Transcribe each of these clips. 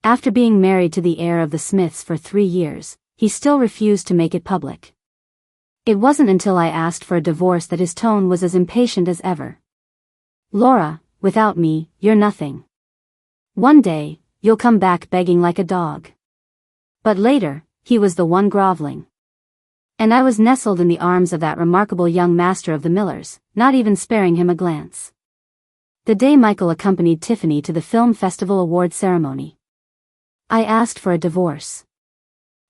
After being married to the heir of the Smiths for 3 years, he still refused to make it public. It wasn't until I asked for a divorce that his tone was as impatient as ever. "Laura, without me, you're nothing. One day, you'll come back begging like a dog." But later, he was the one groveling. And I was nestled in the arms of that remarkable young master of the Millers, not even sparing him a glance. The day Michael accompanied Tiffany to the Film Festival award ceremony, I asked for a divorce.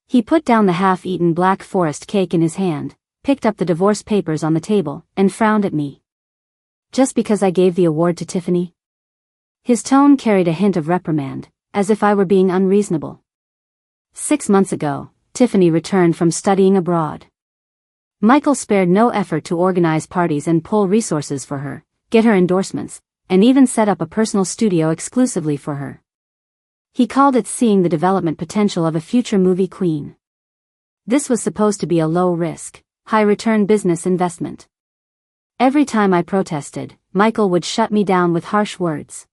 He put down the half-eaten Black Forest cake in his hand, picked up the divorce papers on the table, and frowned at me. "Just because I gave the award to Tiffany?" His tone carried a hint of reprimand, as if I were being unreasonable. 6 months ago, Tiffany returned from studying abroad. Michael spared no effort to organize parties and pull resources for her, get her endorsements, and even set up a personal studio exclusively for her. He called it seeing the development potential of a future movie queen. This was supposed to be a low-risk, high-return business investment. Every time I protested, Michael would shut me down with harsh words.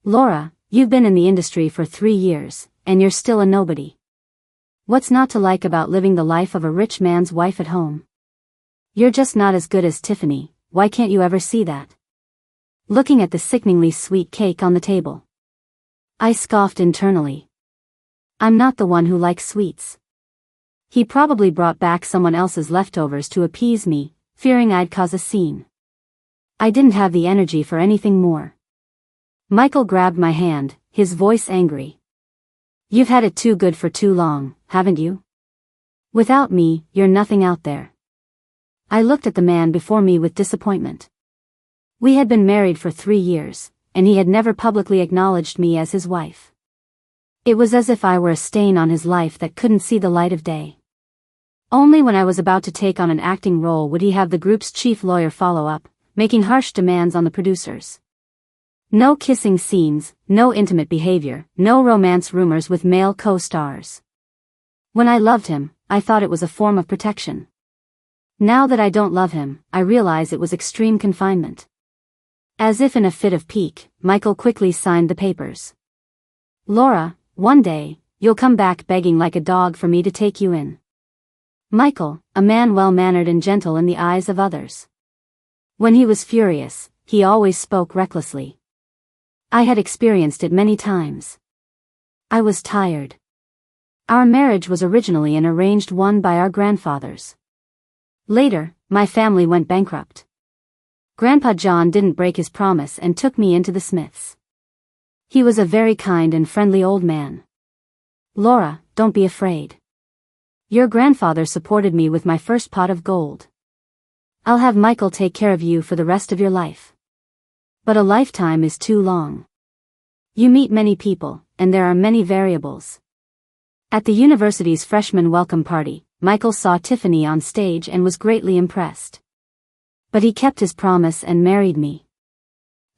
"Laura, you've been in the industry for 3 years, and you're still a nobody. What's not to like about living the life of a rich man's wife at home? You're just not as good as Tiffany, why can't you ever see that?" Looking at the sickeningly sweet cake on the table, I scoffed internally. I'm not the one who likes sweets. He probably brought back someone else's leftovers to appease me, fearing I'd cause a scene. I didn't have the energy for anything more. Michael grabbed my hand, his voice angry. "You've had it too good for too long, haven't you? Without me, you're nothing out there." I looked at the man before me with disappointment. We had been married for 3 years, and he had never publicly acknowledged me as his wife. It was as if I were a stain on his life that couldn't see the light of day. Only when I was about to take on an acting role would he have the group's chief lawyer follow up, making harsh demands on the producers. No kissing scenes, no intimate behavior, no romance rumors with male co-stars. When I loved him, I thought it was a form of protection. Now that I don't love him, I realize it was extreme confinement. As if in a fit of pique, Michael quickly signed the papers. "Laura, one day, you'll come back begging like a dog for me to take you in." Michael, a man well-mannered and gentle in the eyes of others. When he was furious, he always spoke recklessly. I had experienced it many times. I was tired. Our marriage was originally an arranged one by our grandfathers. Later, my family went bankrupt. Grandpa John didn't break his promise and took me into the Smiths. He was a very kind and friendly old man. "Laura, don't be afraid. Your grandfather supported me with my first pot of gold. I'll have Michael take care of you for the rest of your life. But a lifetime is too long. You meet many people, and there are many variables." At the university's freshman welcome party, Michael saw Tiffany on stage and was greatly impressed. But he kept his promise and married me.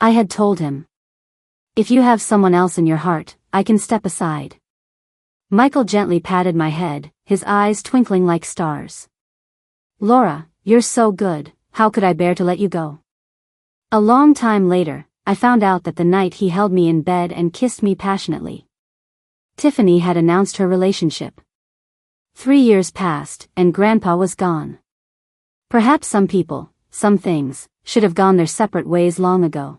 I had told him, "If you have someone else in your heart, I can step aside." Michael gently patted my head, his eyes twinkling like stars. "Laura, you're so good, how could I bear to let you go?" A long time later, I found out that the night he held me in bed and kissed me passionately, Tiffany had announced her relationship. 3 years passed, and Grandpa was gone. Perhaps some people, some things, should have gone their separate ways long ago.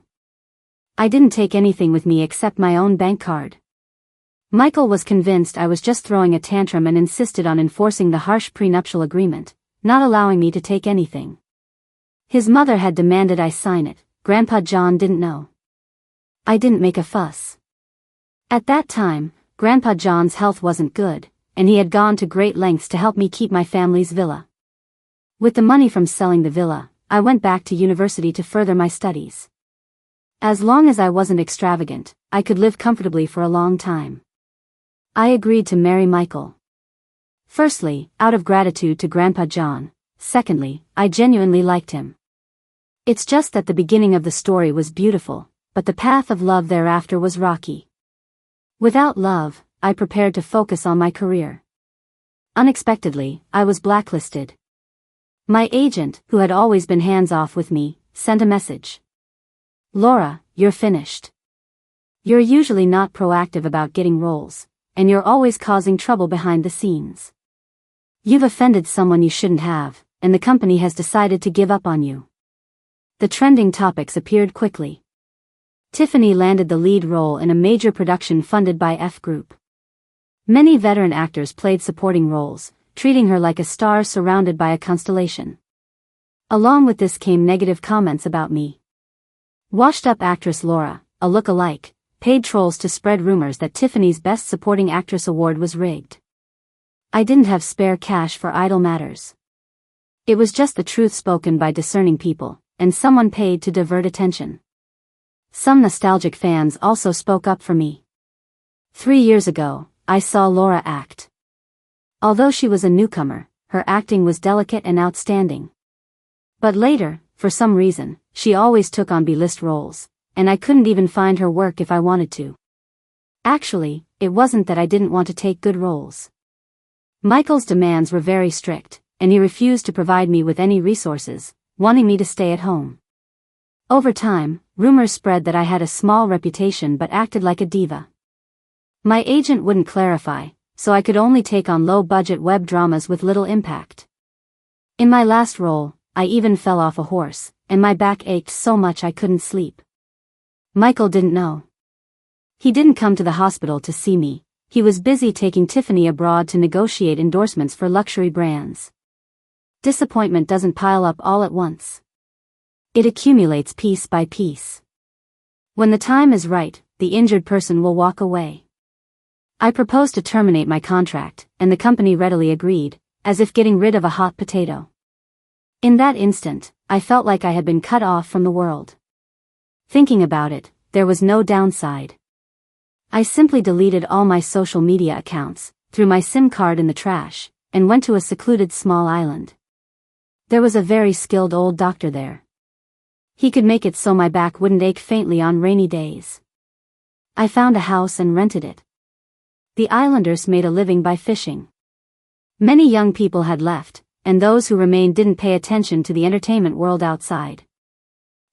I didn't take anything with me except my own bank card. Michael was convinced I was just throwing a tantrum and insisted on enforcing the harsh prenuptial agreement, not allowing me to take anything. His mother had demanded I sign it. Grandpa John didn't know. I didn't make a fuss. At that time, Grandpa John's health wasn't good, and he had gone to great lengths to help me keep my family's villa. With the money from selling the villa, I went back to university to further my studies. As long as I wasn't extravagant, I could live comfortably for a long time. I agreed to marry Michael. Firstly, out of gratitude to Grandpa John. Secondly, I genuinely liked him. It's just that the beginning of the story was beautiful, but the path of love thereafter was rocky. Without love, I prepared to focus on my career. Unexpectedly, I was blacklisted. My agent, who had always been hands-off with me, sent a message. "Laura, you're finished. You're usually not proactive about getting roles, and you're always causing trouble behind the scenes. You've offended someone you shouldn't have, and the company has decided to give up on you." The trending topics appeared quickly. Tiffany landed the lead role in a major production funded by F Group. Many veteran actors played supporting roles, treating her like a star surrounded by a constellation. Along with this came negative comments about me. Washed-up actress Laura, a look-alike, paid trolls to spread rumors that Tiffany's Best Supporting Actress award was rigged. I didn't have spare cash for idle matters. It was just the truth spoken by discerning people, and someone paid to divert attention. Some nostalgic fans also spoke up for me. 3 years ago, I saw Laura act. Although she was a newcomer, her acting was delicate and outstanding. But later, for some reason, she always took on B-list roles, and I couldn't even find her work if I wanted to. Actually, it wasn't that I didn't want to take good roles. Michael's demands were very strict, and he refused to provide me with any resources, wanting me to stay at home. Over time, rumors spread that I had a small reputation but acted like a diva. My agent wouldn't clarify, so I could only take on low-budget web dramas with little impact. In my last role, I even fell off a horse, and my back ached so much I couldn't sleep. Michael didn't know. He didn't come to the hospital to see me. He was busy taking Tiffany abroad to negotiate endorsements for luxury brands. Disappointment doesn't pile up all at once. It accumulates piece by piece. When the time is right, the injured person will walk away. I proposed to terminate my contract, and the company readily agreed, as if getting rid of a hot potato. In that instant, I felt like I had been cut off from the world. Thinking about it, there was no downside. I simply deleted all my social media accounts, threw my SIM card in the trash, and went to a secluded small island. There was a very skilled old doctor there. He could make it so my back wouldn't ache faintly on rainy days. I found a house and rented it. The islanders made a living by fishing. Many young people had left, and those who remained didn't pay attention to the entertainment world outside.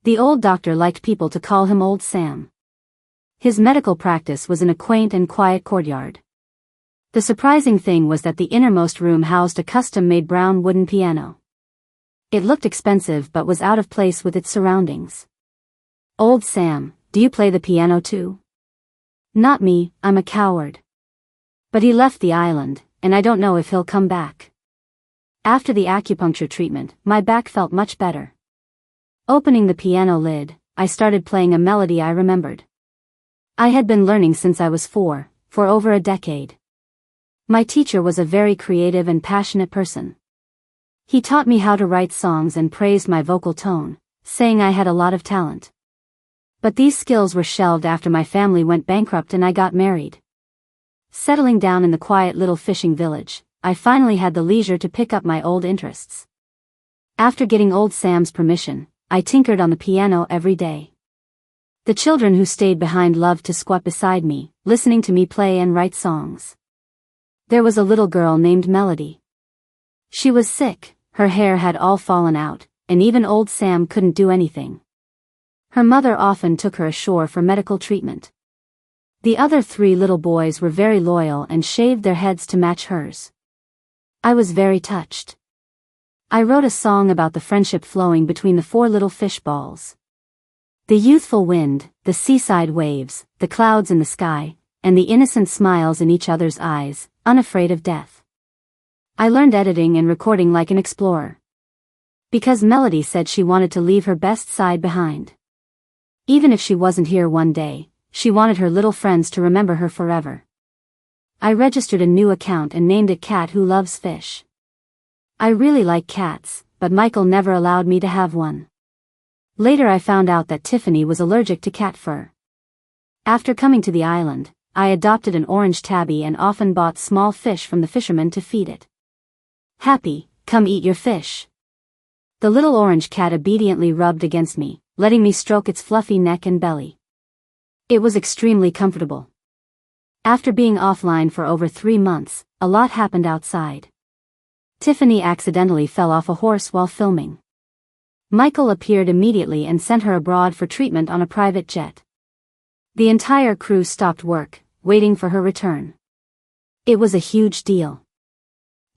The old doctor liked people to call him Old Sam. His medical practice was in a quaint and quiet courtyard. The surprising thing was that the innermost room housed a custom-made brown wooden piano. It looked expensive but was out of place with its surroundings. "Old Sam, do you play the piano too?" "Not me, I'm a coward." But he left the island, and I don't know if he'll come back. After the acupuncture treatment, my back felt much better. Opening the piano lid, I started playing a melody I remembered. I had been learning since I was 4, for over a decade. My teacher was a very creative and passionate person. He taught me how to write songs and praised my vocal tone, saying I had a lot of talent. But these skills were shelved after my family went bankrupt and I got married. Settling down in the quiet little fishing village, I finally had the leisure to pick up my old interests. After getting Old Sam's permission, I tinkered on the piano every day. The children who stayed behind loved to squat beside me, listening to me play and write songs. There was a little girl named Melody. She was sick, her hair had all fallen out, and even Old Sam couldn't do anything. Her mother often took her ashore for medical treatment. The other 3 little boys were very loyal and shaved their heads to match hers. I was very touched. I wrote a song about the friendship flowing between the 4 little fish balls. The youthful wind, the seaside waves, the clouds in the sky, and the innocent smiles in each other's eyes, unafraid of death. I learned editing and recording like an explorer. Because Melody said she wanted to leave her best side behind. Even if she wasn't here one day, she wanted her little friends to remember her forever. I registered a new account and named it Cat Who Loves Fish. I really like cats, but Michael never allowed me to have one. Later I found out that Tiffany was allergic to cat fur. After coming to the island, I adopted an orange tabby and often bought small fish from the fishermen to feed it. "Happy, come eat your fish." The little orange cat obediently rubbed against me, letting me stroke its fluffy neck and belly. It was extremely comfortable. After being offline for over 3 months, a lot happened outside. Tiffany accidentally fell off a horse while filming. Michael appeared immediately and sent her abroad for treatment on a private jet. The entire crew stopped work, waiting for her return. It was a huge deal.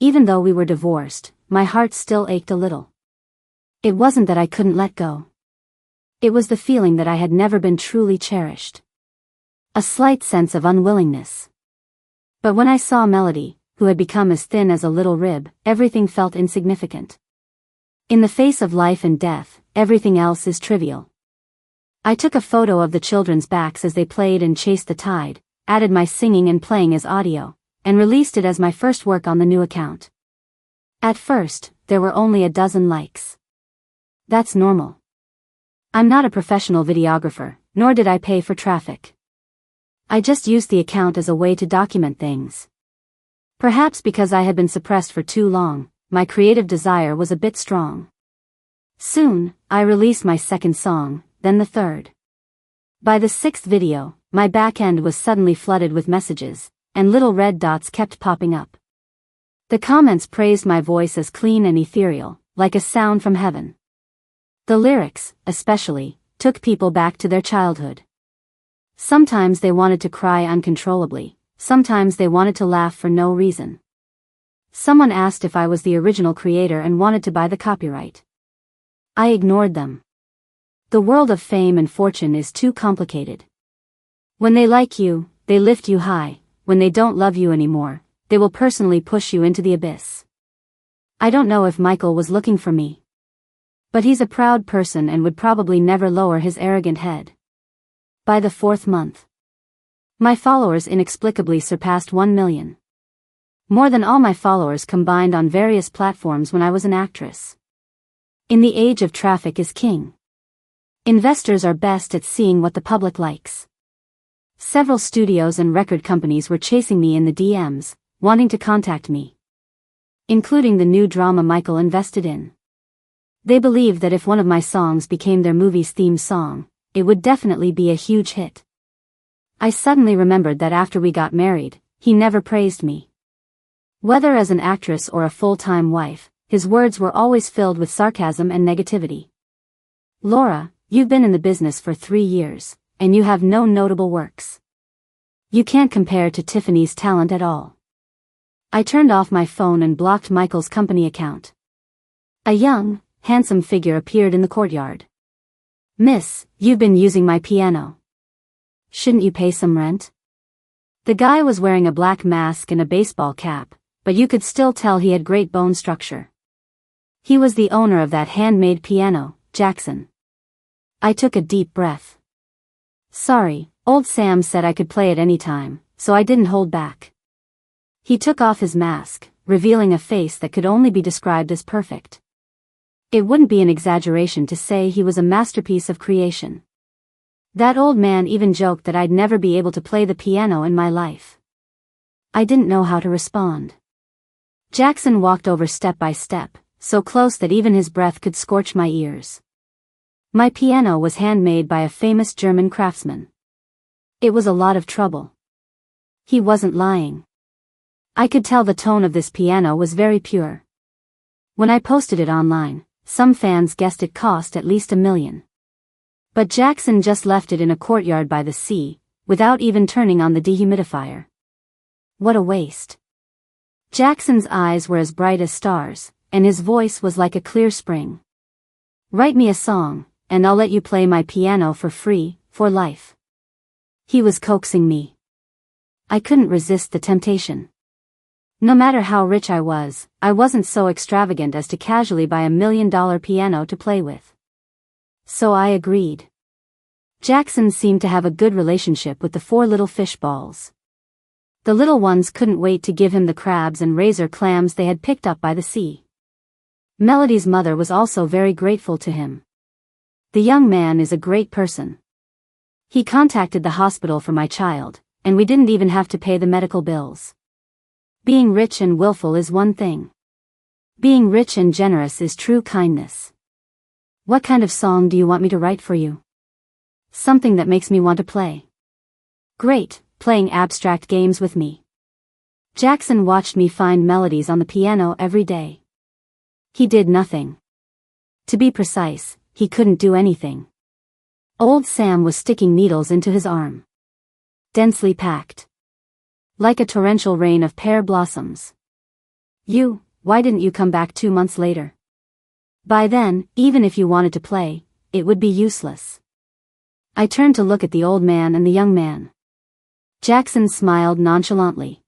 Even though we were divorced, my heart still ached a little. It wasn't that I couldn't let go. It was the feeling that I had never been truly cherished. A slight sense of unwillingness. But when I saw Melody, who had become as thin as a little rib, everything felt insignificant. In the face of life and death, everything else is trivial. I took a photo of the children's backs as they played and chased the tide, added my singing and playing as audio, and released it as my first work on the new account. At first, there were only a dozen likes. That's normal. I'm not a professional videographer, nor did I pay for traffic. I just used the account as a way to document things. Perhaps because I had been suppressed for too long, my creative desire was a bit strong. Soon, I released my second song, then the third. By the sixth video, my back end was suddenly flooded with messages, and little red dots kept popping up. The comments praised my voice as clean and ethereal, like a sound from heaven. The lyrics, especially, took people back to their childhood. Sometimes they wanted to cry uncontrollably, sometimes they wanted to laugh for no reason. Someone asked if I was the original creator and wanted to buy the copyright. I ignored them. The world of fame and fortune is too complicated. When they like you, they lift you high. When they don't love you anymore, they will personally push you into the abyss. I don't know if Michael was looking for me. But he's a proud person and would probably never lower his arrogant head. By the fourth month, my followers inexplicably surpassed 1 million. More than all my followers combined on various platforms when I was an actress. In the age of traffic is king. Investors are best at seeing what the public likes. Several studios and record companies were chasing me in the DMs, wanting to contact me. Including the new drama Michael invested in. They believed that if one of my songs became their movie's theme song, it would definitely be a huge hit. I suddenly remembered that after we got married, he never praised me. Whether as an actress or a full-time wife, his words were always filled with sarcasm and negativity. Laura, you've been in the business for 3 years, and you have no notable works. You can't compare to Tiffany's talent at all. I turned off my phone and blocked Michael's company account. A young, handsome figure appeared in the courtyard. Miss, you've been using my piano. Shouldn't you pay some rent? The guy was wearing a black mask and a baseball cap, but you could still tell he had great bone structure. He was the owner of that handmade piano, Jackson. I took a deep breath. Sorry, old Sam said I could play at any time, so I didn't hold back. He took off his mask, revealing a face that could only be described as perfect. It wouldn't be an exaggeration to say he was a masterpiece of creation. That old man even joked that I'd never be able to play the piano in my life. I didn't know how to respond. Jackson walked over step by step, so close that even his breath could scorch my ears. My piano was handmade by a famous German craftsman. It was a lot of trouble. He wasn't lying. I could tell the tone of this piano was very pure. When I posted it online, some fans guessed it cost at least $1 million. But Jackson just left it in a courtyard by the sea, without even turning on the dehumidifier. What a waste. Jackson's eyes were as bright as stars, and his voice was like a clear spring. Write me a song, and I'll let you play my piano for free, for life. He was coaxing me. I couldn't resist the temptation. No matter how rich I wasn't so extravagant as to casually buy $1 million piano to play with. So I agreed. Jackson seemed to have a good relationship with the 4 little fish balls. The little ones couldn't wait to give him the crabs and razor clams they had picked up by the sea. Melody's mother was also very grateful to him. The young man is a great person. He contacted the hospital for my child, and we didn't even have to pay the medical bills. Being rich and willful is one thing. Being rich and generous is true kindness. What kind of song do you want me to write for you? Something that makes me want to play. Great, playing abstract games with me. Jackson watched me find melodies on the piano every day. He did nothing. To be precise, he couldn't do anything. Old Sam was sticking needles into his arm. densely packed. Like a torrential rain of pear blossoms. Why didn't you come back 2 months later? By then, even if you wanted to play, it would be useless. I turned to look at the old man and the young man. Jackson smiled nonchalantly.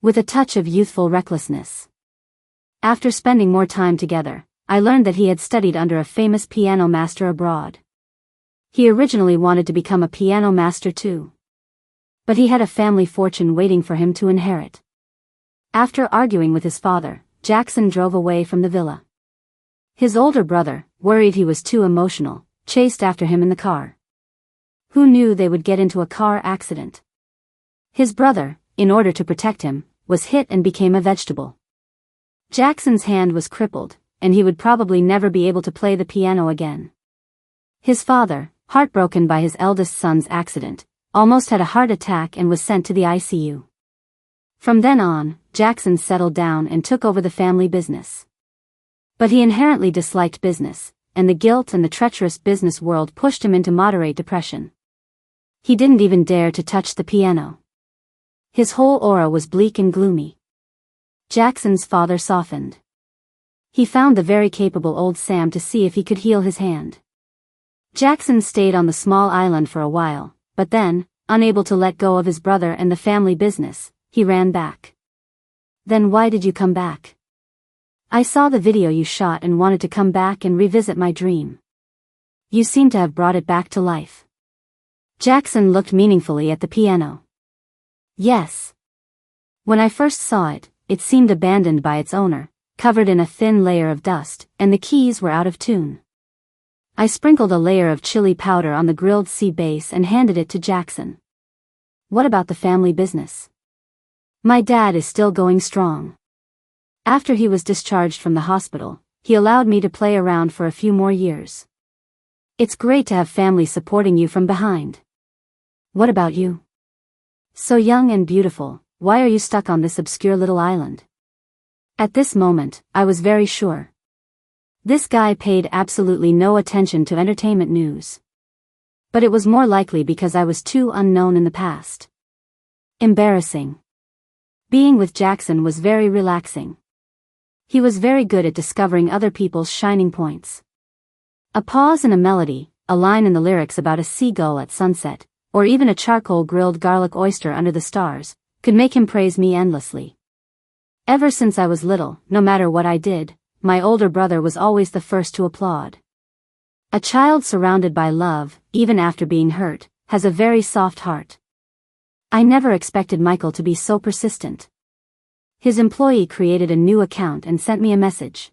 With a touch of youthful recklessness. After spending more time together, I learned that he had studied under a famous piano master abroad. He originally wanted to become a piano master too. But he had a family fortune waiting for him to inherit. After arguing with his father, Jackson drove away from the villa. His older brother, worried he was too emotional, chased after him in the car. Who knew they would get into a car accident? His brother, in order to protect him, was hit and became a vegetable. Jackson's hand was crippled, and he would probably never be able to play the piano again. His father, heartbroken by his eldest son's accident, almost had a heart attack and was sent to the ICU. From then on, Jackson settled down and took over the family business. But he inherently disliked business, and the guilt and the treacherous business world pushed him into moderate depression. He didn't even dare to touch the piano. His whole aura was bleak and gloomy. Jackson's father softened. He found the very capable old Sam to see if he could heal his hand. Jackson stayed on the small island for a while, but then, unable to let go of his brother and the family business, he ran back. Then why did you come back? I saw the video you shot and wanted to come back and revisit my dream. You seem to have brought it back to life. Jackson looked meaningfully at the piano. Yes. When I first saw it, it seemed abandoned by its owner, covered in a thin layer of dust, and the keys were out of tune. I sprinkled a layer of chili powder on the grilled C base and handed it to Jackson. What about the family business? My dad is still going strong. After he was discharged from the hospital, he allowed me to play around for a few more years. It's great to have family supporting you from behind. What about you? So young and beautiful, why are you stuck on this obscure little island? At this moment, I was very sure. This guy paid absolutely no attention to entertainment news. But it was more likely because I was too unknown in the past. Embarrassing. Being with Jackson was very relaxing. He was very good at discovering other people's shining points. A pause in a melody, a line in the lyrics about a seagull at sunset, or even a charcoal grilled garlic oyster under the stars, could make him praise me endlessly. Ever since I was little, no matter what I did, my older brother was always the first to applaud. A child surrounded by love, even after being hurt, has a very soft heart. I never expected Michael to be so persistent. His employee created a new account and sent me a message.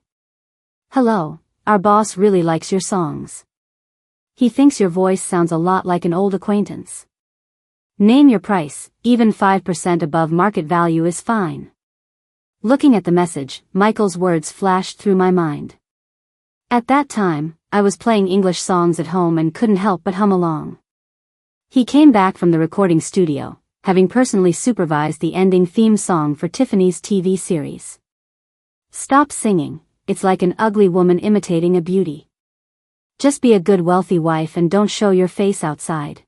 Hello, our boss really likes your songs. He thinks your voice sounds a lot like an old acquaintance. Name your price, even 5% above market value is fine. Looking at the message, Michael's words flashed through my mind. At that time, I was playing English songs at home and couldn't help but hum along. He came back from the recording studio, having personally supervised the ending theme song for Tiffany's TV series. Stop singing, it's like an ugly woman imitating a beauty. Just be a good wealthy wife and don't show your face outside.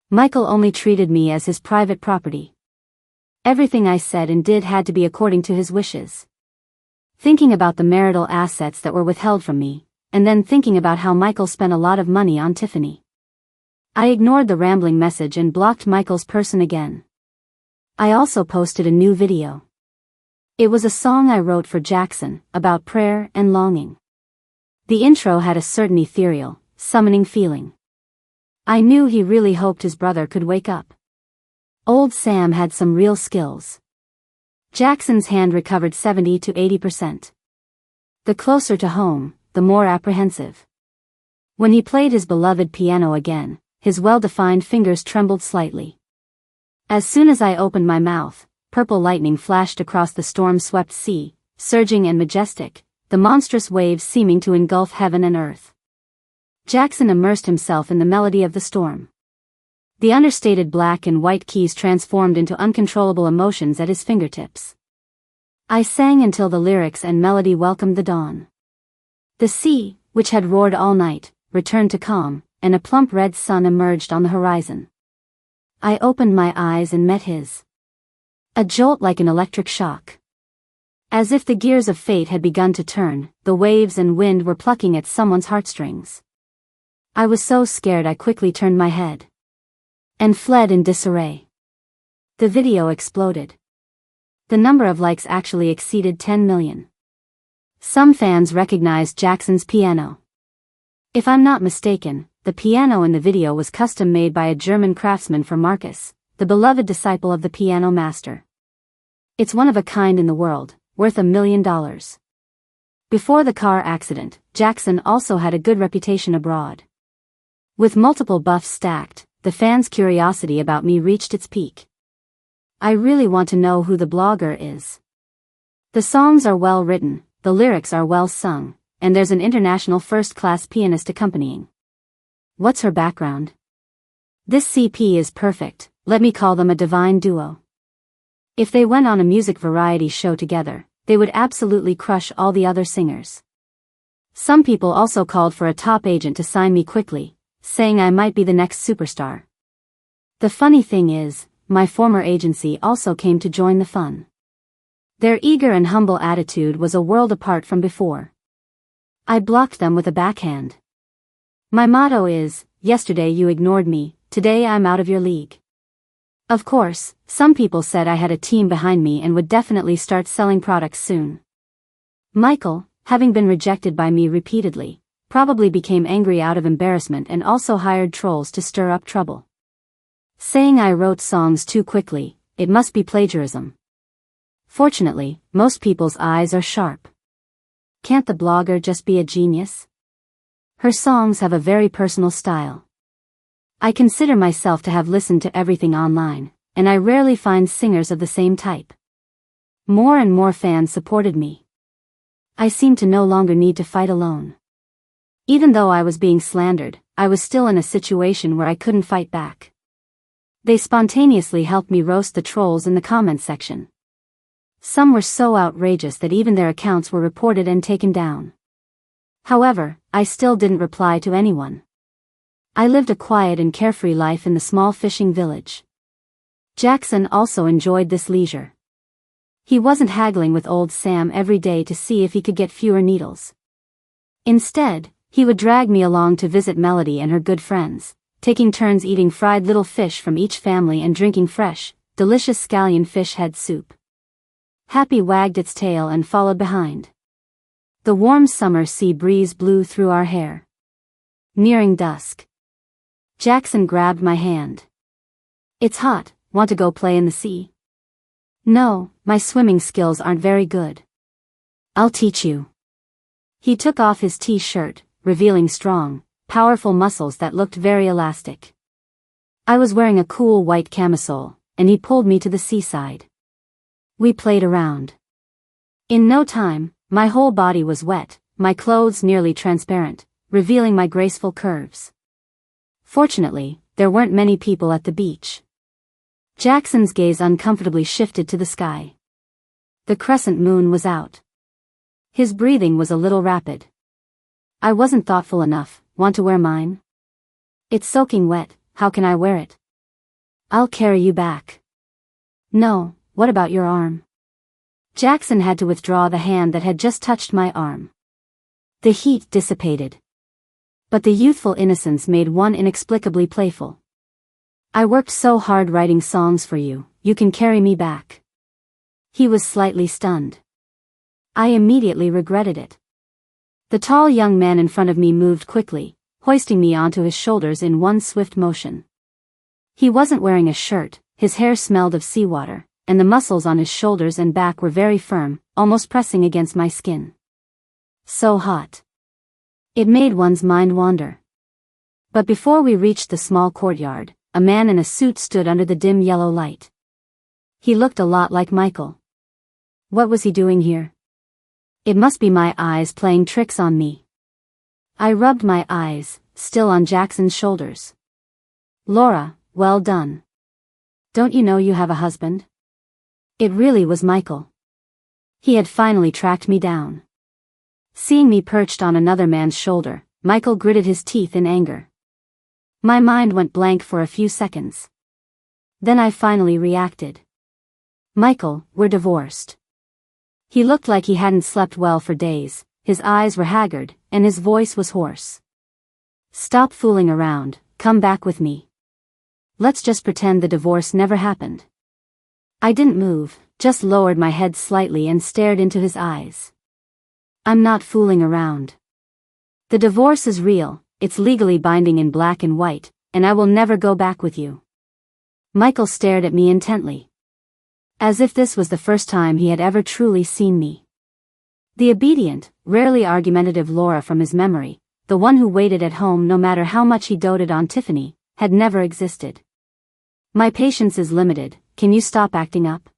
Michael only treated me as his private property. Everything I said and did had to be according to his wishes. Thinking about the marital assets that were withheld from me, and then thinking about how Michael spent a lot of money on Tiffany. I ignored the rambling message and blocked Michael's person again. I also posted a new video. It was a song I wrote for Jackson, about prayer and longing. The intro had a certain ethereal, summoning feeling. I knew he really hoped his brother could wake up. Old Sam had some real skills. Jackson's hand recovered 70 to 80%. The closer to home, the more apprehensive. When he played his beloved piano again, his well-defined fingers trembled slightly. As soon as I opened my mouth, purple lightning flashed across the storm-swept sea, surging and majestic, the monstrous waves seeming to engulf heaven and earth. Jackson immersed himself in the melody of the storm. The understated black and white keys transformed into uncontrollable emotions at his fingertips. I sang until the lyrics and melody welcomed the dawn. The sea, which had roared all night, returned to calm, and a plump red sun emerged on the horizon. I opened my eyes and met his. A jolt like an electric shock. As if the gears of fate had begun to turn, the waves and wind were plucking at someone's heartstrings. I was so scared I quickly turned my head and fled in disarray. The video exploded. The number of likes actually exceeded 10 million. Some fans recognized Jackson's piano. If I'm not mistaken, the piano in the video was custom made by a German craftsman for Marcus, the beloved disciple of the piano master. It's one of a kind in the world, worth $1 million. Before the car accident, Jackson also had a good reputation abroad. With multiple buffs stacked, the fans' curiosity about me reached its peak. I really want to know who the blogger is. The songs are well written, the lyrics are well sung, and there's an international first-class pianist accompanying. What's her background? This CP is perfect, let me call them a divine duo. If they went on a music variety show together, they would absolutely crush all the other singers. Some people also called for a top agent to sign me quickly, saying I might be the next superstar. The funny thing is, my former agency also came to join the fun. Their eager and humble attitude was a world apart from before. I blocked them with a backhand. My motto is, yesterday you ignored me, today I'm out of your league. Of course, some people said I had a team behind me and would definitely start selling products soon. Michael, having been rejected by me repeatedly, probably became angry out of embarrassment and also hired trolls to stir up trouble. Saying I wrote songs too quickly, it must be plagiarism. Fortunately, most people's eyes are sharp. Can't the blogger just be a genius? Her songs have a very personal style. I consider myself to have listened to everything online, and I rarely find singers of the same type. More and more fans supported me. I seemed to no longer need to fight alone. Even though I was being slandered, I was still in a situation where I couldn't fight back. They spontaneously helped me roast the trolls in the comments section. Some were so outrageous that even their accounts were reported and taken down. However, I still didn't reply to anyone. I lived a quiet and carefree life in the small fishing village. Jackson also enjoyed this leisure. He wasn't haggling with old Sam every day to see if he could get fewer needles. Instead, he would drag me along to visit Melody and her good friends, taking turns eating fried little fish from each family and drinking fresh, delicious scallion fish head soup. Happy wagged its tail and followed behind. The warm summer sea breeze blew through our hair. Nearing dusk, Jackson grabbed my hand. It's hot, want to go play in the sea? No, my swimming skills aren't very good. I'll teach you. He took off his t-shirt, revealing strong, powerful muscles that looked very elastic. I was wearing a cool white camisole, and he pulled me to the seaside. We played around. In no time, my whole body was wet, my clothes nearly transparent, revealing my graceful curves. Fortunately, there weren't many people at the beach. Jackson's gaze uncomfortably shifted to the sky. The crescent moon was out. His breathing was a little rapid. I wasn't thoughtful enough. Want to wear mine? It's soaking wet, how can I wear it? I'll carry you back. No, what about your arm? Jackson had to withdraw the hand that had just touched my arm. The heat dissipated. But the youthful innocence made one inexplicably playful. I worked so hard writing songs for you, you can carry me back. He was slightly stunned. I immediately regretted it. The tall young man in front of me moved quickly, hoisting me onto his shoulders in one swift motion. He wasn't wearing a shirt, his hair smelled of seawater, and the muscles on his shoulders and back were very firm, almost pressing against my skin. So hot. It made one's mind wander. But before we reached the small courtyard, a man in a suit stood under the dim yellow light. He looked a lot like Michael. What was he doing here? It must be my eyes playing tricks on me. I rubbed my eyes, still on Jackson's shoulders. Laura, well done. Don't you know you have a husband? It really was Michael. He had finally tracked me down. Seeing me perched on another man's shoulder, Michael gritted his teeth in anger. My mind went blank for a few seconds. Then I finally reacted. Michael, we're divorced. He looked like he hadn't slept well for days, his eyes were haggard, and his voice was hoarse. Stop fooling around, come back with me. Let's just pretend the divorce never happened. I didn't move, just lowered my head slightly and stared into his eyes. I'm not fooling around. The divorce is real, it's legally binding in black and white, and I will never go back with you. Michael stared at me intently, as if this was the first time he had ever truly seen me. The obedient, rarely argumentative Laura from his memory, the one who waited at home no matter how much he doted on Tiffany, had never existed. My patience is limited, can you stop acting up?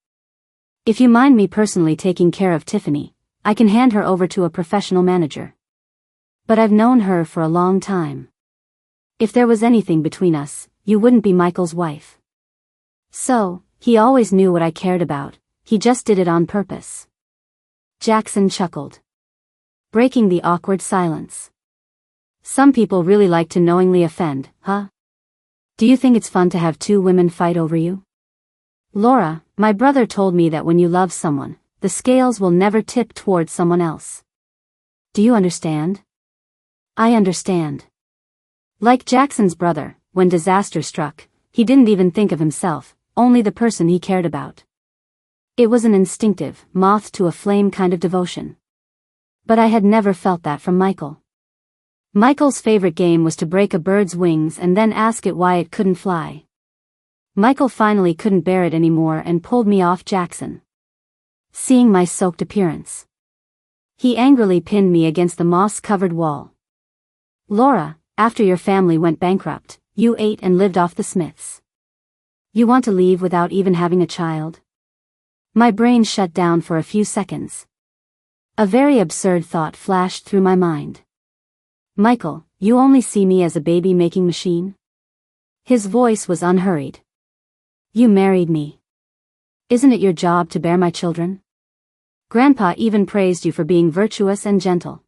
If you mind me personally taking care of Tiffany, I can hand her over to a professional manager. But I've known her for a long time. If there was anything between us, you wouldn't be Michael's wife. So, he always knew what I cared about, he just did it on purpose. Jackson chuckled, breaking the awkward silence. Some people really like to knowingly offend, huh? Do you think it's fun to have two women fight over you? Laura, my brother told me that when you love someone, the scales will never tip towards someone else. Do you understand? I understand. Like Jackson's brother, when disaster struck, he didn't even think of himself, only the person he cared about. It was an instinctive, moth to a flame kind of devotion. But I had never felt that from Michael. Michael's favorite game was to break a bird's wings and then ask it why it couldn't fly. Michael finally couldn't bear it anymore and pulled me off Jackson. Seeing my soaked appearance, he angrily pinned me against the moss-covered wall. Laura, after your family went bankrupt, you ate and lived off the Smiths. You want to leave without even having a child? My brain shut down for a few seconds. A very absurd thought flashed through my mind. Michael, you only see me as a baby-making machine? His voice was unhurried. You married me. Isn't it your job to bear my children? Grandpa even praised you for being virtuous and gentle.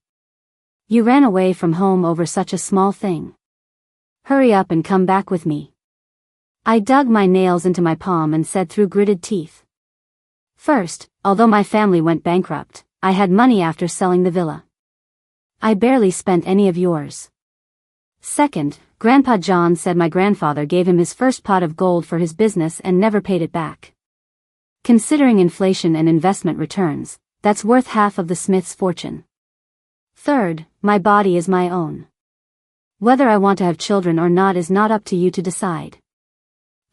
You ran away from home over such a small thing. Hurry up and come back with me. I dug my nails into my palm and said through gritted teeth. First, although my family went bankrupt, I had money after selling the villa. I barely spent any of yours. Second, Grandpa John said my grandfather gave him his first pot of gold for his business and never paid it back. Considering inflation and investment returns, that's worth half of the Smiths' fortune. Third, my body is my own. Whether I want to have children or not is not up to you to decide.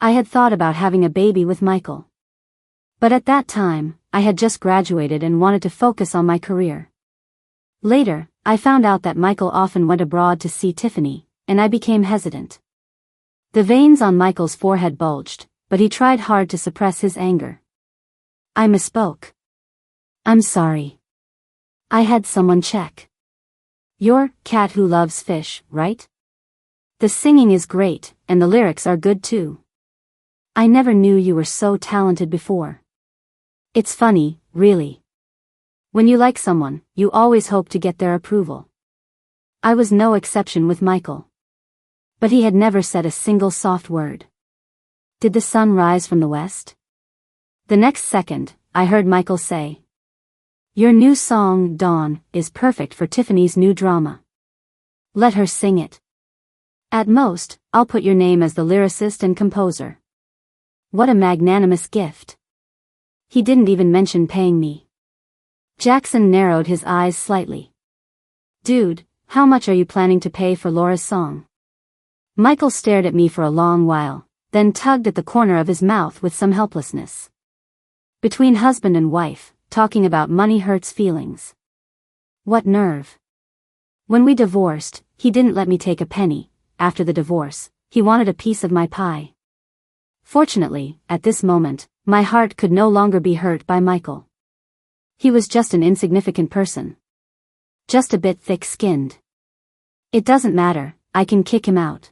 I had thought about having a baby with Michael. But at that time, I had just graduated and wanted to focus on my career. Later, I found out that Michael often went abroad to see Tiffany, and I became hesitant. The veins on Michael's forehead bulged, but he tried hard to suppress his anger. I misspoke. I'm sorry. I had someone check. You're Cat Who Loves Fish, right? The singing is great, and the lyrics are good too. I never knew you were so talented before. It's funny, really. When you like someone, you always hope to get their approval. I was no exception with Michael. But he had never said a single soft word. Did the sun rise from the west? The next second, I heard Michael say, your new song, Dawn, is perfect for Tiffany's new drama. Let her sing it. At most, I'll put your name as the lyricist and composer. What a magnanimous gift. He didn't even mention paying me. Jackson narrowed his eyes slightly. Dude, how much are you planning to pay for Laura's song? Michael stared at me for a long while, then tugged at the corner of his mouth with some helplessness. Between husband and wife, talking about money hurts feelings. What nerve. When we divorced, he didn't let me take a penny. After the divorce, he wanted a piece of my pie. Fortunately, at this moment, my heart could no longer be hurt by Michael. He was just an insignificant person. Just a bit thick-skinned. It doesn't matter, I can kick him out.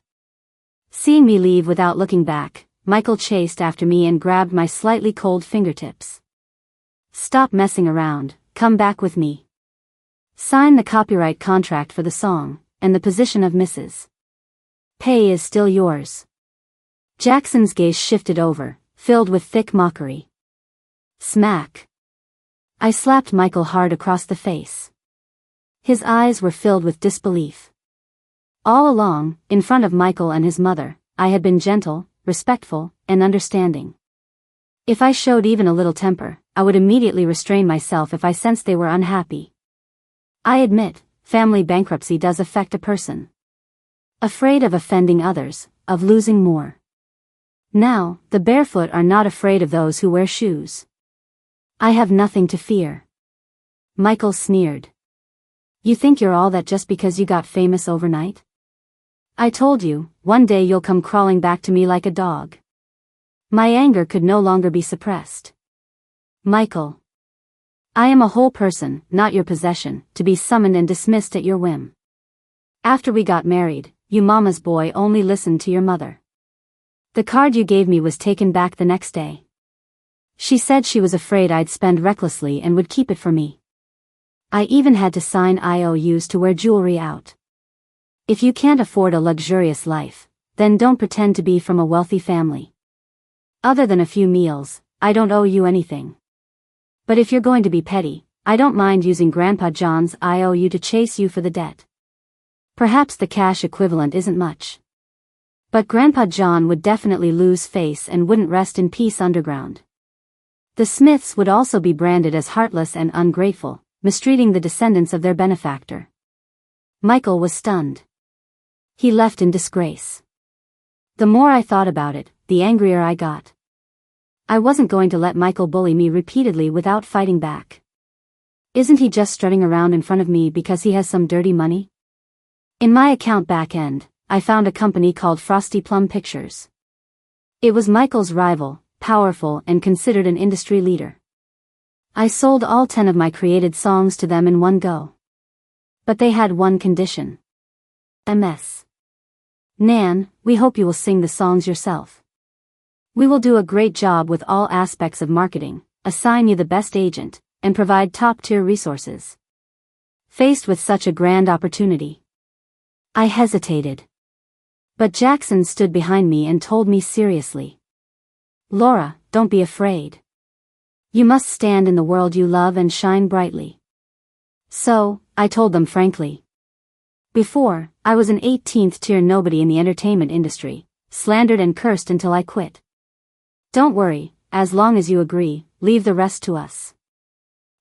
Seeing me leave without looking back, Michael chased after me and grabbed my slightly cold fingertips. Stop messing around, come back with me. Sign the copyright contract for the song, and the position of Mrs. Pay is still yours. Jackson's gaze shifted over, filled with thick mockery. Smack. I slapped Michael hard across the face. His eyes were filled with disbelief. All along, in front of Michael and his mother, I had been gentle, respectful, and understanding. If I showed even a little temper, I would immediately restrain myself if I sensed they were unhappy. I admit, family bankruptcy does affect a person. Afraid of offending others, of losing more. Now, the barefoot are not afraid of those who wear shoes. I have nothing to fear. Michael sneered. You think you're all that just because you got famous overnight? I told you, one day you'll come crawling back to me like a dog. My anger could no longer be suppressed. Michael. I am a whole person, not your possession, to be summoned and dismissed at your whim. After we got married, you mama's boy only listened to your mother. The card you gave me was taken back the next day. She said she was afraid I'd spend recklessly and would keep it for me. I even had to sign IOUs to wear jewelry out. If you can't afford a luxurious life, then don't pretend to be from a wealthy family. Other than a few meals, I don't owe you anything. But if you're going to be petty, I don't mind using Grandpa John's IOU to chase you for the debt. Perhaps the cash equivalent isn't much. But Grandpa John would definitely lose face and wouldn't rest in peace underground. The Smiths would also be branded as heartless and ungrateful, mistreating the descendants of their benefactor. Michael was stunned. He left in disgrace. The more I thought about it, the angrier I got. I wasn't going to let Michael bully me repeatedly without fighting back. Isn't he just strutting around in front of me because he has some dirty money? In my account back end, I found a company called Frosty Plum Pictures. It was Michael's rival, powerful and considered an industry leader. I sold all 10 of my created songs to them in one go. But they had one condition. MS. Nan, we hope you will sing the songs yourself. We will do a great job with all aspects of marketing, assign you the best agent, and provide top-tier resources. Faced with such a grand opportunity, I hesitated. But Jackson stood behind me and told me seriously. Laura, don't be afraid. You must stand in the world you love and shine brightly. So, I told them frankly. Before, I was an 18th tier nobody in the entertainment industry, slandered and cursed until I quit. Don't worry, as long as you agree, leave the rest to us.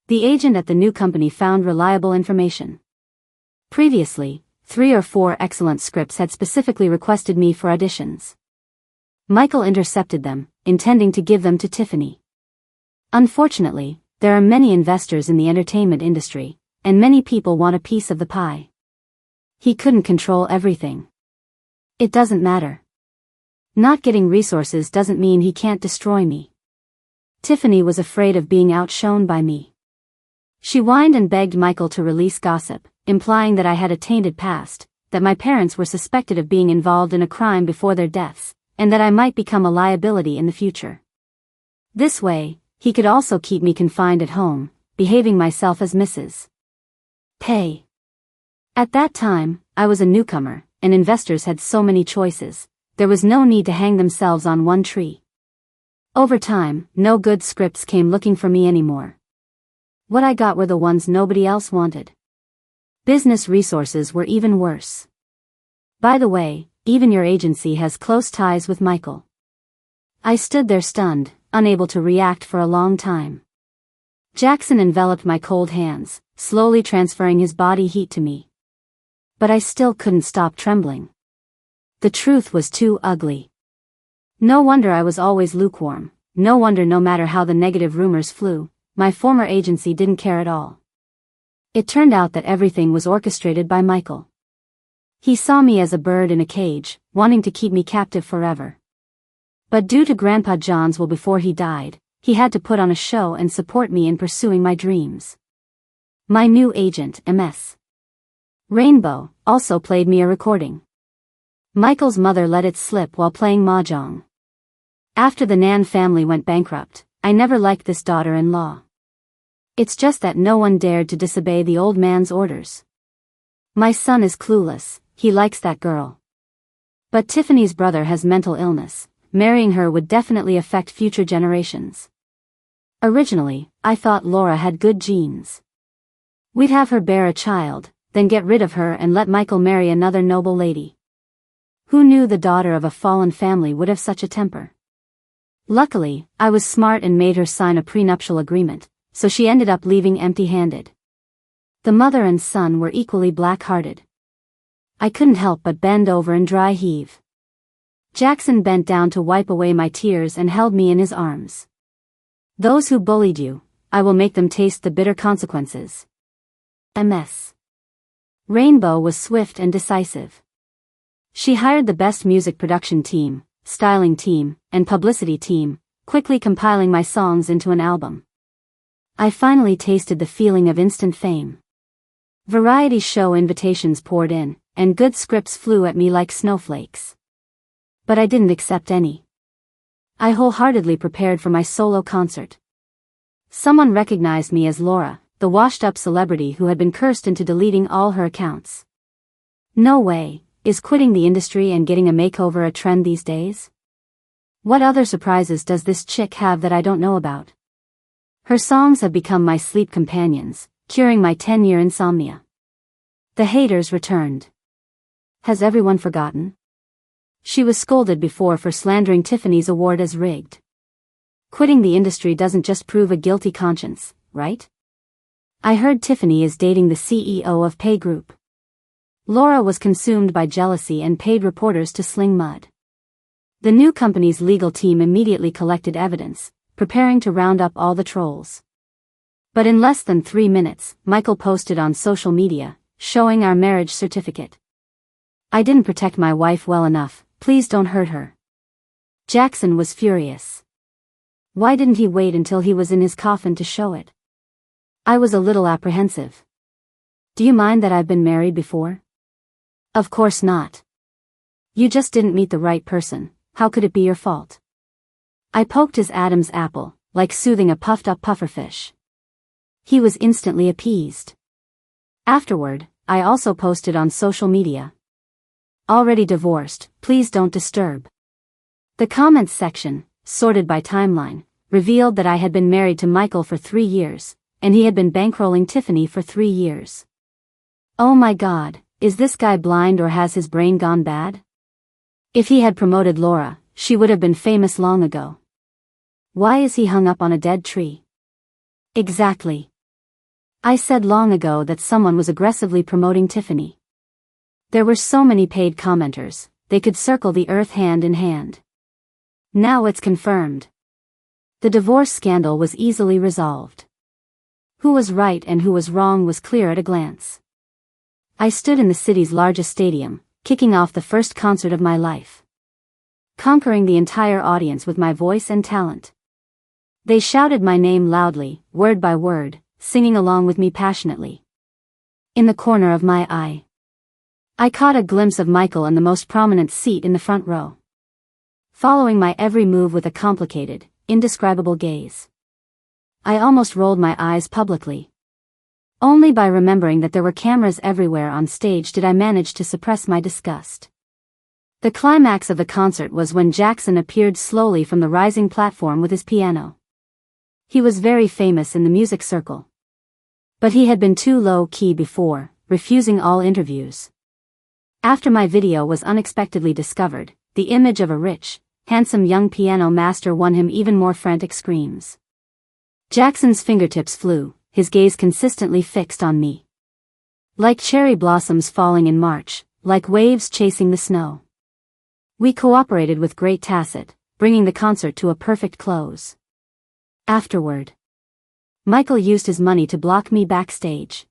The agent at the new company found reliable information. Previously, 3 or 4 excellent scripts had specifically requested me for auditions. Michael intercepted them, intending to give them to Tiffany. Unfortunately, there are many investors in the entertainment industry, and many people want a piece of the pie. He couldn't control everything. It doesn't matter. Not getting resources doesn't mean he can't destroy me. Tiffany was afraid of being outshone by me. She whined and begged Michael to release gossip, implying that I had a tainted past, that my parents were suspected of being involved in a crime before their deaths, and that I might become a liability in the future. This way, he could also keep me confined at home, behaving myself as Mrs. Pay. At that time, I was a newcomer, and investors had so many choices, there was no need to hang themselves on one tree. Over time, no good scripts came looking for me anymore. What I got were the ones nobody else wanted. Business resources were even worse. By the way, even your agency has close ties with Michael. I stood there stunned, unable to react for a long time. Jackson enveloped my cold hands, slowly transferring his body heat to me. But I still couldn't stop trembling. The truth was too ugly. No wonder I was always lukewarm, no wonder no matter how the negative rumors flew, my former agency didn't care at all. It turned out that everything was orchestrated by Michael. He saw me as a bird in a cage, wanting to keep me captive forever. But due to Grandpa John's will before he died, he had to put on a show and support me in pursuing my dreams. My new agent, MS. Rainbow, also played me a recording. Michael's mother let it slip while playing mahjong. After the Nan family went bankrupt, I never liked this daughter-in-law. It's just that no one dared to disobey the old man's orders. My son is clueless, he likes that girl. But Tiffany's brother has mental illness, marrying her would definitely affect future generations. Originally, I thought Laura had good genes. We'd have her bear a child, then get rid of her and let Michael marry another noble lady. Who knew the daughter of a fallen family would have such a temper? Luckily, I was smart and made her sign a prenuptial agreement, so she ended up leaving empty-handed. The mother and son were equally black-hearted. I couldn't help but bend over and dry heave. Jackson bent down to wipe away my tears and held me in his arms. Those who bullied you, I will make them taste the bitter consequences. MS. Rainbow was swift and decisive. She hired the best music production team, styling team, and publicity team, quickly compiling my songs into an album. I finally tasted the feeling of instant fame. Variety show invitations poured in, and good scripts flew at me like snowflakes. But I didn't accept any. I wholeheartedly prepared for my solo concert. Someone recognized me as Laura, the washed-up celebrity who had been cursed into deleting all her accounts. No way, is quitting the industry and getting a makeover a trend these days? What other surprises does this chick have that I don't know about? Her songs have become my sleep companions, curing my 10-year insomnia. The haters returned. Has everyone forgotten? She was scolded before for slandering Tiffany's award as rigged. Quitting the industry doesn't just prove a guilty conscience, right? I heard Tiffany is dating the CEO of Pay Group. Laura was consumed by jealousy and paid reporters to sling mud. The new company's legal team immediately collected evidence, preparing to round up all the trolls. But in less than 3 minutes, Michael posted on social media, showing our marriage certificate. I didn't protect my wife well enough, please don't hurt her. Jackson was furious. Why didn't he wait until he was in his coffin to show it? I was a little apprehensive. Do you mind that I've been married before? Of course not. You just didn't meet the right person, how could it be your fault? I poked his Adam's apple, like soothing a puffed-up pufferfish. He was instantly appeased. Afterward, I also posted on social media. Already divorced, please don't disturb. The comments section, sorted by timeline, revealed that I had been married to Michael for 3 years, and he had been bankrolling Tiffany for 3 years. Oh my God, is this guy blind or has his brain gone bad? If he had promoted Laura, she would have been famous long ago. Why is he hung up on a dead tree? Exactly. I said long ago that someone was aggressively promoting Tiffany. There were so many paid commenters, they could circle the earth hand in hand. Now it's confirmed. The divorce scandal was easily resolved. Who was right and who was wrong was clear at a glance. I stood in the city's largest stadium, kicking off the first concert of my life. Conquering the entire audience with my voice and talent. They shouted my name loudly, word by word, singing along with me passionately. In the corner of my eye, I caught a glimpse of Michael in the most prominent seat in the front row, following my every move with a complicated, indescribable gaze. I almost rolled my eyes publicly. Only by remembering that there were cameras everywhere on stage did I manage to suppress my disgust. The climax of the concert was when Jackson appeared slowly from the rising platform with his piano. He was very famous in the music circle. But he had been too low-key before, refusing all interviews. After my video was unexpectedly discovered, the image of a rich, handsome young piano master won him even more frantic screams. Jackson's fingertips flew, his gaze consistently fixed on me. Like cherry blossoms falling in March, like waves chasing the snow. We cooperated with great tacit, bringing the concert to a perfect close. Afterward, Michael used his money to block me backstage.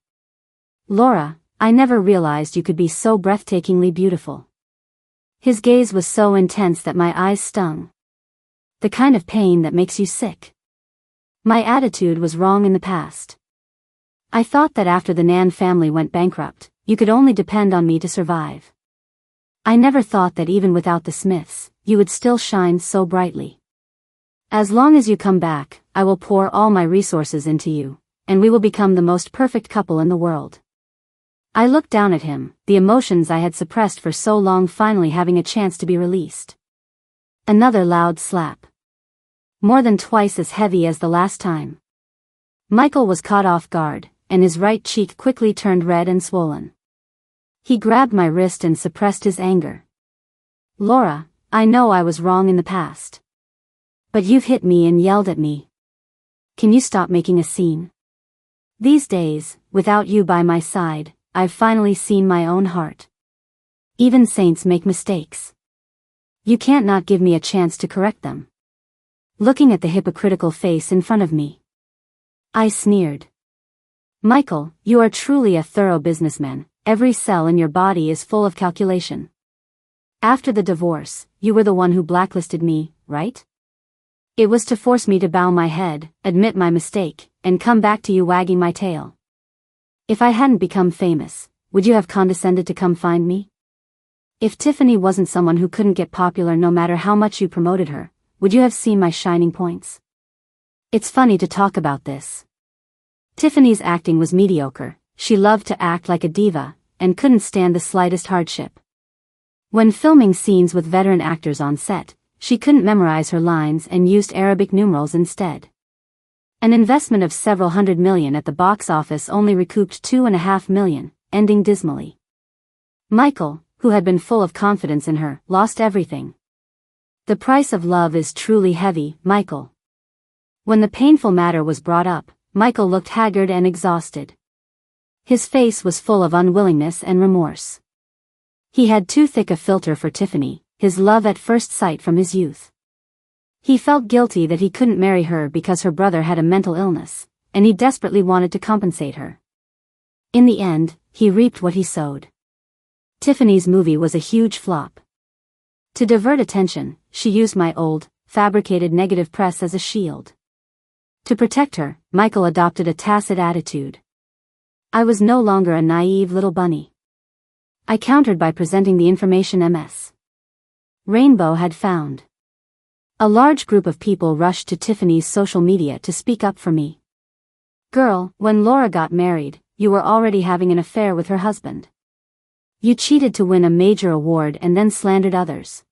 Laura, I never realized you could be so breathtakingly beautiful. His gaze was so intense that my eyes stung. The kind of pain that makes you sick. My attitude was wrong in the past. I thought that after the Nan family went bankrupt, you could only depend on me to survive. I never thought that even without the Smiths, you would still shine so brightly. As long as you come back, I will pour all my resources into you, and we will become the most perfect couple in the world. I looked down at him, the emotions I had suppressed for so long finally having a chance to be released. Another loud slap. More than twice as heavy as the last time. Michael was caught off guard, and his right cheek quickly turned red and swollen. He grabbed my wrist and suppressed his anger. Laura, I know I was wrong in the past. But you've hit me and yelled at me. Can you stop making a scene? These days, without you by my side, I've finally seen my own heart. Even saints make mistakes. You can't not give me a chance to correct them. Looking at the hypocritical face in front of me, I sneered. Michael, you are truly a thorough businessman. Every cell in your body is full of calculation. After the divorce, you were the one who blacklisted me, right? It was to force me to bow my head, admit my mistake, and come back to you wagging my tail. If I hadn't become famous, would you have condescended to come find me? If Tiffany wasn't someone who couldn't get popular no matter how much you promoted her, would you have seen my shining points? It's funny to talk about this. Tiffany's acting was mediocre. She loved to act like a diva, and couldn't stand the slightest hardship. When filming scenes with veteran actors on set, she couldn't memorize her lines and used Arabic numerals instead. An investment of several $100 million at the box office only recouped $2.5 million, ending dismally. Michael, who had been full of confidence in her, lost everything. The price of love is truly heavy, Michael. When the painful matter was brought up, Michael looked haggard and exhausted. His face was full of unwillingness and remorse. He had too thick a filter for Tiffany, his love at first sight from his youth. He felt guilty that he couldn't marry her because her brother had a mental illness, and he desperately wanted to compensate her. In the end, he reaped what he sowed. Tiffany's movie was a huge flop. To divert attention, she used my old, fabricated negative press as a shield. To protect her, Michael adopted a tacit attitude. I was no longer a naive little bunny. I countered by presenting the information Ms. Rainbow had found. A large group of people rushed to Tiffany's social media to speak up for me. Girl, when Laura got married, you were already having an affair with her husband. You cheated to win a major award and then slandered others.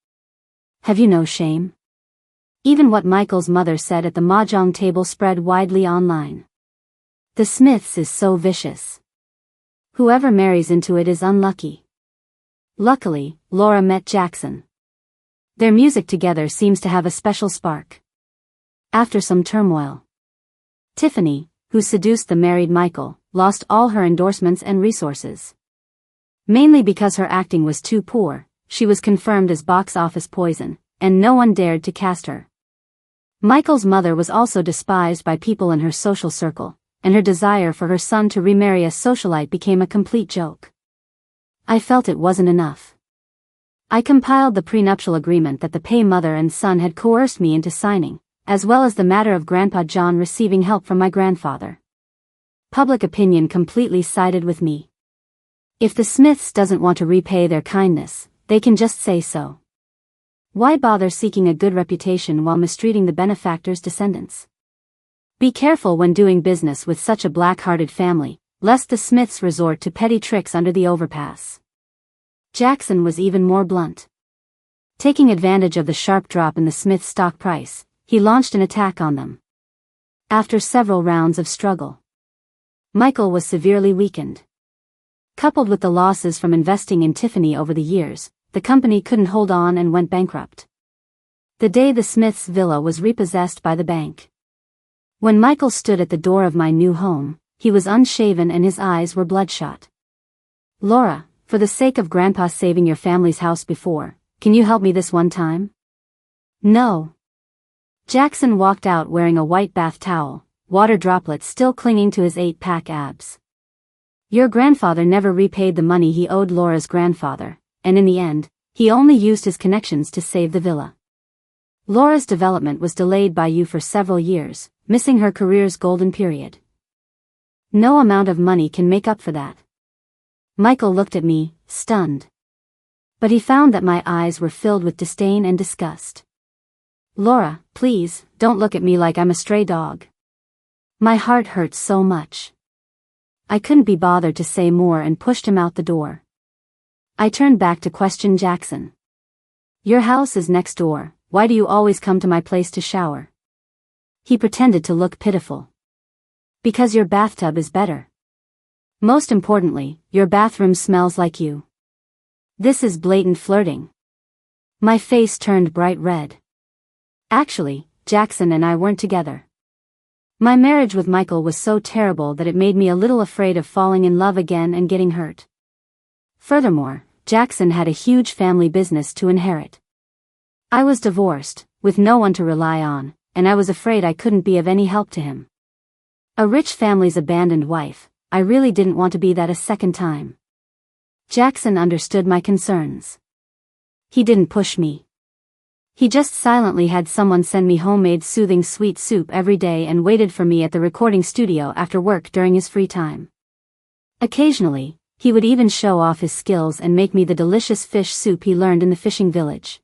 Have you no shame? Even what Michael's mother said at the mahjong table spread widely online. The Smiths is so vicious. Whoever marries into it is unlucky. Luckily, Laura met Jackson. Their music together seems to have a special spark. After some turmoil, Tiffany, who seduced the married Michael, lost all her endorsements and resources. Mainly because her acting was too poor, she was confirmed as box office poison, and no one dared to cast her. Michael's mother was also despised by people in her social circle, and her desire for her son to remarry a socialite became a complete joke. I felt it wasn't enough. I compiled the prenuptial agreement that the pay mother and son had coerced me into signing, as well as the matter of Grandpa John receiving help from my grandfather. Public opinion completely sided with me. If the Smiths doesn't want to repay their kindness, they can just say so. Why bother seeking a good reputation while mistreating the benefactor's descendants? Be careful when doing business with such a black-hearted family, lest the Smiths resort to petty tricks under the overpass. Jackson was even more blunt. Taking advantage of the sharp drop in the Smith stock price, he launched an attack on them. After several rounds of struggle, Michael was severely weakened. Coupled with the losses from investing in Tiffany over the years, the company couldn't hold on and went bankrupt. The day the Smiths' villa was repossessed by the bank. When Michael stood at the door of my new home, he was unshaven and his eyes were bloodshot. Laura, for the sake of Grandpa saving your family's house before, can you help me this one time? No. Jackson walked out wearing a white bath towel, water droplets still clinging to his 8-pack abs. Your grandfather never repaid the money he owed Laura's grandfather, and in the end, he only used his connections to save the villa. Laura's development was delayed by you for several years, missing her career's golden period. No amount of money can make up for that. Michael looked at me, stunned. But he found that my eyes were filled with disdain and disgust. Laura, please, don't look at me like I'm a stray dog. My heart hurts so much. I couldn't be bothered to say more and pushed him out the door. I turned back to question Jackson. Your house is next door, why do you always come to my place to shower? He pretended to look pitiful. Because your bathtub is better. Most importantly, your bathroom smells like you. This is blatant flirting. My face turned bright red. Actually, Jackson and I weren't together. My marriage with Michael was so terrible that it made me a little afraid of falling in love again and getting hurt. Furthermore, Jackson had a huge family business to inherit. I was divorced, with no one to rely on, and I was afraid I couldn't be of any help to him. A rich family's abandoned wife, I really didn't want to be that a second time. Jackson understood my concerns. He didn't push me. He just silently had someone send me homemade soothing sweet soup every day and waited for me at the recording studio after work during his free time. Occasionally, he would even show off his skills and make me the delicious fish soup he learned in the fishing village.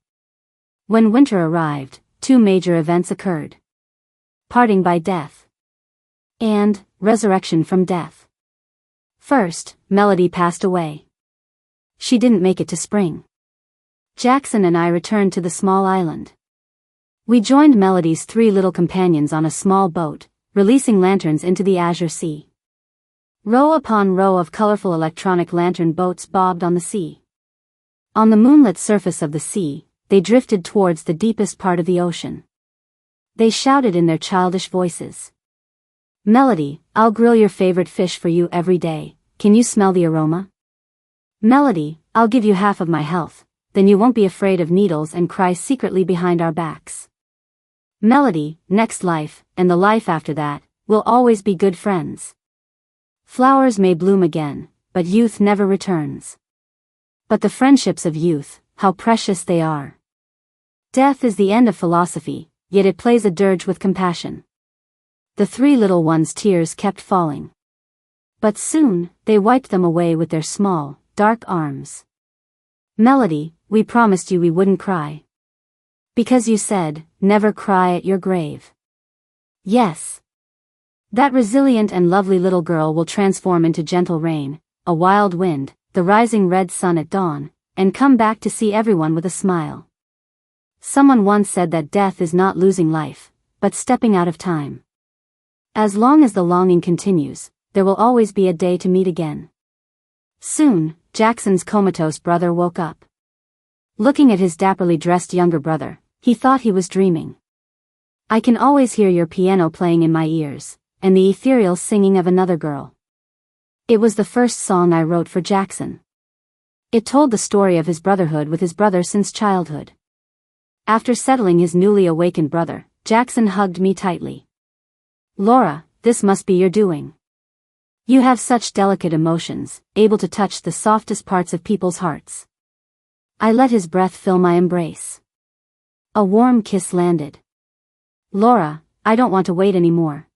When winter arrived, 2 major events occurred. Parting by death. And resurrection from death. First, Melody passed away. She didn't make it to spring. Jackson and I returned to the small island. We joined Melody's 3 little companions on a small boat, releasing lanterns into the azure sea. Row upon row of colorful electronic lantern boats bobbed on the sea. On the moonlit surface of the sea, they drifted towards the deepest part of the ocean. They shouted in their childish voices. Melody, I'll grill your favorite fish for you every day, can you smell the aroma? Melody, I'll give you half of my health, then you won't be afraid of needles and cry secretly behind our backs. Melody, next life, and the life after that, we'll always be good friends. Flowers may bloom again, but youth never returns. But the friendships of youth, how precious they are. Death is the end of philosophy, yet it plays a dirge with compassion. The 3 little ones' tears kept falling. But soon, they wiped them away with their small, dark arms. Melody, we promised you we wouldn't cry. Because you said, never cry at your grave. Yes. That resilient and lovely little girl will transform into gentle rain, a wild wind, the rising red sun at dawn, and come back to see everyone with a smile. Someone once said that death is not losing life, but stepping out of time. As long as the longing continues, there will always be a day to meet again. Soon, Jackson's comatose brother woke up. Looking at his dapperly dressed younger brother, he thought he was dreaming. I can always hear your piano playing in my ears, and the ethereal singing of another girl. It was the first song I wrote for Jackson. It told the story of his brotherhood with his brother since childhood. After settling his newly awakened brother, Jackson hugged me tightly. Laura, this must be your doing. You have such delicate emotions, able to touch the softest parts of people's hearts. I let his breath fill my embrace. A warm kiss landed. Laura, I don't want to wait anymore.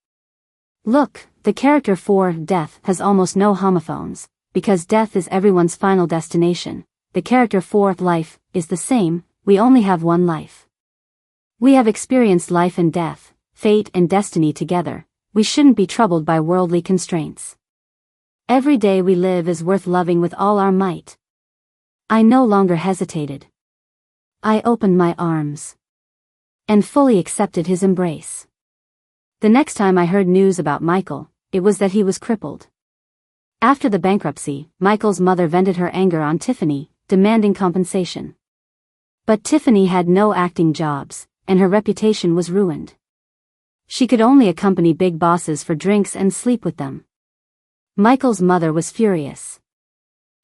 Look, the character for death has almost no homophones, because death is everyone's final destination. The character for life is the same, we only have one life. We have experienced life and death, fate and destiny together, we shouldn't be troubled by worldly constraints. Every day we live is worth loving with all our might. I no longer hesitated. I opened my arms. And fully accepted his embrace. The next time I heard news about Michael, it was that he was crippled. After the bankruptcy, Michael's mother vented her anger on Tiffany, demanding compensation. But Tiffany had no acting jobs, and her reputation was ruined. She could only accompany big bosses for drinks and sleep with them. Michael's mother was furious.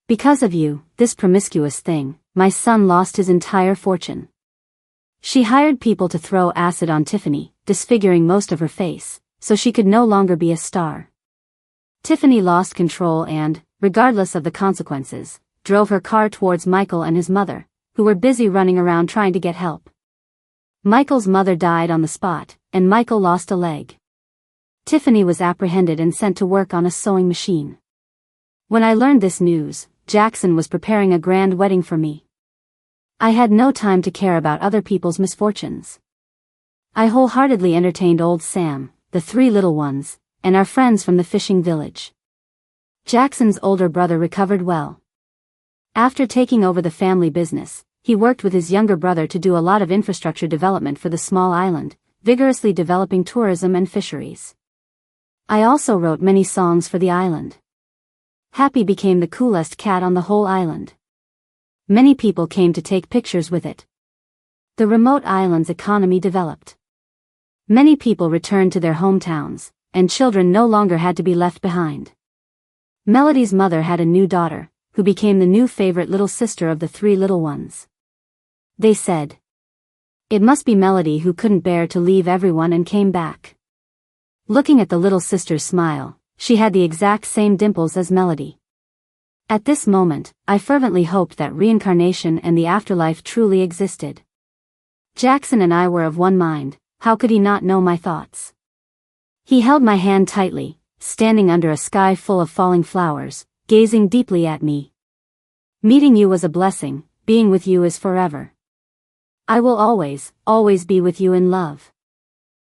Because of you, this promiscuous thing, my son lost his entire fortune. She hired people to throw acid on Tiffany, disfiguring most of her face, so she could no longer be a star. Tiffany lost control and, regardless of the consequences, drove her car towards Michael and his mother, who were busy running around trying to get help. Michael's mother died on the spot, and Michael lost a leg. Tiffany was apprehended and sent to work on a sewing machine. When I learned this news, Jackson was preparing a grand wedding for me. I had no time to care about other people's misfortunes. I wholeheartedly entertained old Sam, the 3 little ones, and our friends from the fishing village. Jackson's older brother recovered well. After taking over the family business, he worked with his younger brother to do a lot of infrastructure development for the small island, vigorously developing tourism and fisheries. I also wrote many songs for the island. Happy became the coolest cat on the whole island. Many people came to take pictures with it. The remote island's economy developed. Many people returned to their hometowns, and children no longer had to be left behind. Melody's mother had a new daughter, who became the new favorite little sister of the three little ones. They said, "It must be Melody who couldn't bear to leave everyone and came back." Looking at the little sister's smile, she had the exact same dimples as Melody. At this moment, I fervently hoped that reincarnation and the afterlife truly existed. Jackson and I were of one mind. How could he not know my thoughts? He held my hand tightly, standing under a sky full of falling flowers, gazing deeply at me. "Meeting you was a blessing, being with you is forever. I will always, always be with you in love."